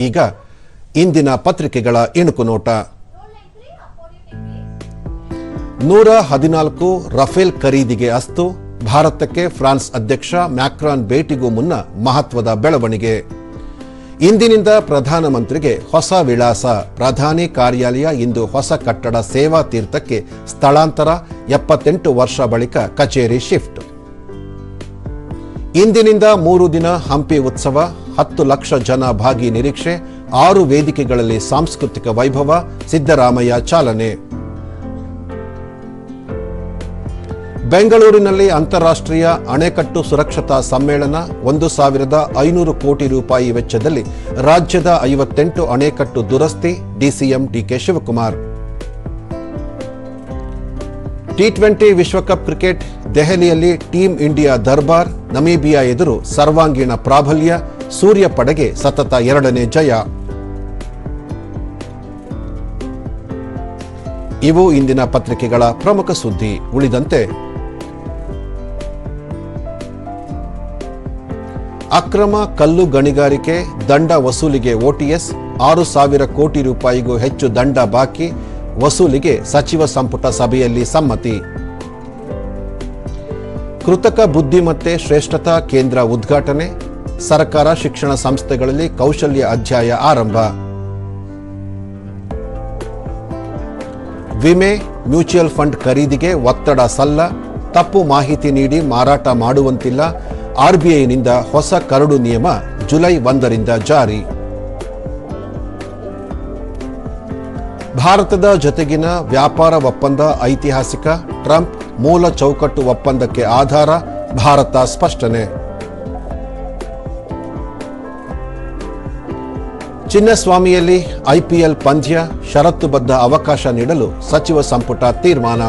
ಈಗ ಇಂದಿನ ಪತ್ರಿಕೆಗಳ ಇಣುಕು ನೋಟ. 114 ರಫೇಲ್ ಖರೀದಿಗೆ ಅಸ್ತು. ಭಾರತಕ್ಕೆ ಫ್ರಾನ್ಸ್ ಅಧ್ಯಕ್ಷ ಮ್ಯಾಕ್ರಾನ್ ಭೇಟಿಗೂ ಮುನ್ನ ಮಹತ್ವದ ಬೆಳವಣಿಗೆ. ಇಂದಿನಿಂದ ಪ್ರಧಾನಮಂತ್ರಿಗೆ ಹೊಸ ವಿಳಾಸ. ಪ್ರಧಾನಿ ಕಾರ್ಯಾಲಯ ಇಂದು ಹೊಸ ಕಟ್ಟಡ ಸೇವಾ ತೀರ್ಥಕ್ಕೆ ಸ್ಥಳಾಂತರ. 78 ವರ್ಷ ಬಳಿಕ ಕಚೇರಿ ಶಿಫ್ಟ್. ಇಂದಿನಿಂದ 3 ದಿನ ಹಂಪಿ ಉತ್ಸವ. 10 ಲಕ್ಷ ಜನ ಭಾಗಿ ನಿರೀಕ್ಷೆ. 6 ವೇದಿಕೆಗಳಲ್ಲಿ ಸಾಂಸ್ಕೃತಿಕ ವೈಭವ. ಸಿದ್ದರಾಮಯ್ಯ ಚಾಲನೆ. ಬೆಂಗಳೂರಿನಲ್ಲಿ ಅಂತಾರಾಷ್ಟ್ರೀಯ ಅಣೆಕಟ್ಟು ಸುರಕ್ಷತಾ ಸಮ್ಮೇಳನ. 1,500 ಕೋಟಿ ರೂಪಾಯಿ ವೆಚ್ಚದಲ್ಲಿ ರಾಜ್ಯದ 58 ಅಣೆಕಟ್ಟು ದುರಸ್ತಿ. DCM D K Shivakumar. ಟಿ20 ವಿಶ್ವಕಪ್ ಕ್ರಿಕೆಟ್. ದೆಹಲಿಯಲ್ಲಿ ಟೀಂ ಇಂಡಿಯಾ ದರ್ಬಾರ್. ನಮೀಬಿಯಾ ಎದುರು ಸರ್ವಾಂಗೀಣ ಪ್ರಾಬಲ್ಯ. ಸೂರ್ಯ ಪಡೆಗೆ ಸತತ 2ನೇ ಜಯ. ಇವು ಇಂದಿನ ಪತ್ರಿಕೆಗಳ ಪ್ರಮುಖ ಸುದ್ದಿ. ಉಳಿದಂತೆ ಅಕ್ರಮ ಕಲ್ಲು ಗಣಿಗಾರಿಕೆ ದಂಡ ವಸೂಲಿಗೆ ಓಟಿಎಸ್. 6,000 ಕೋಟಿ ರೂಪಾಯಿಗೂ ಹೆಚ್ಚು ದಂಡ ಬಾಕಿ. ವಸೂಲಿಗೆ ಸಚಿವ ಸಂಪುಟ ಸಭೆಯಲ್ಲಿ ಸಮ್ಮತಿ. ಕೃತಕ ಬುದ್ಧಿಮತ್ತೆ ಶ್ರೇಷ್ಠತಾ ಕೇಂದ್ರ ಉದ್ಘಾಟನೆ. ಸರ್ಕಾರ ಶಿಕ್ಷಣ ಸಂಸ್ಥೆಗಳಲ್ಲಿ ಕೌಶಲ್ಯ ಅಧ್ಯಾಯ ಆರಂಭ. ವಿಮೆ ಮ್ಯೂಚುವಲ್ ಫಂಡ್ ಖರೀದಿಗೆ ಒತ್ತಡ ಸಲ್ಲ. ತಪ್ಪು ಮಾಹಿತಿ ನೀಡಿ ಮಾರಾಟ ಮಾಡುವಂತಿಲ್ಲ. ಆರ್ಬಿಐನಿಂದ ಹೊಸ ಕರಡು ನಿಯಮ ಜುಲೈ 1ರಿಂದ ಜಾರಿ. ಭಾರತದ ಜೊತೆಗಿನ ವ್ಯಾಪಾರ ಒಪ್ಪಂದ ಐತಿಹಾಸಿಕ. ಟ್ರಂಪ್ ಮೂಲ ಚೌಕಟ್ಟು ಒಪ್ಪಂದಕ್ಕೆ ಆಧಾರ. ಭಾರತ ಸ್ಪಷ್ಟನೆ. ಚಿನ್ನಸ್ವಾಮಿಯಲ್ಲಿ ಐಪಿಎಲ್ ಪಂದ್ಯ. ಷರತ್ತುಬದ್ಧ ಅವಕಾಶ ನೀಡಲು ಸಚಿವ ಸಂಪುಟ ತೀರ್ಮಾನ.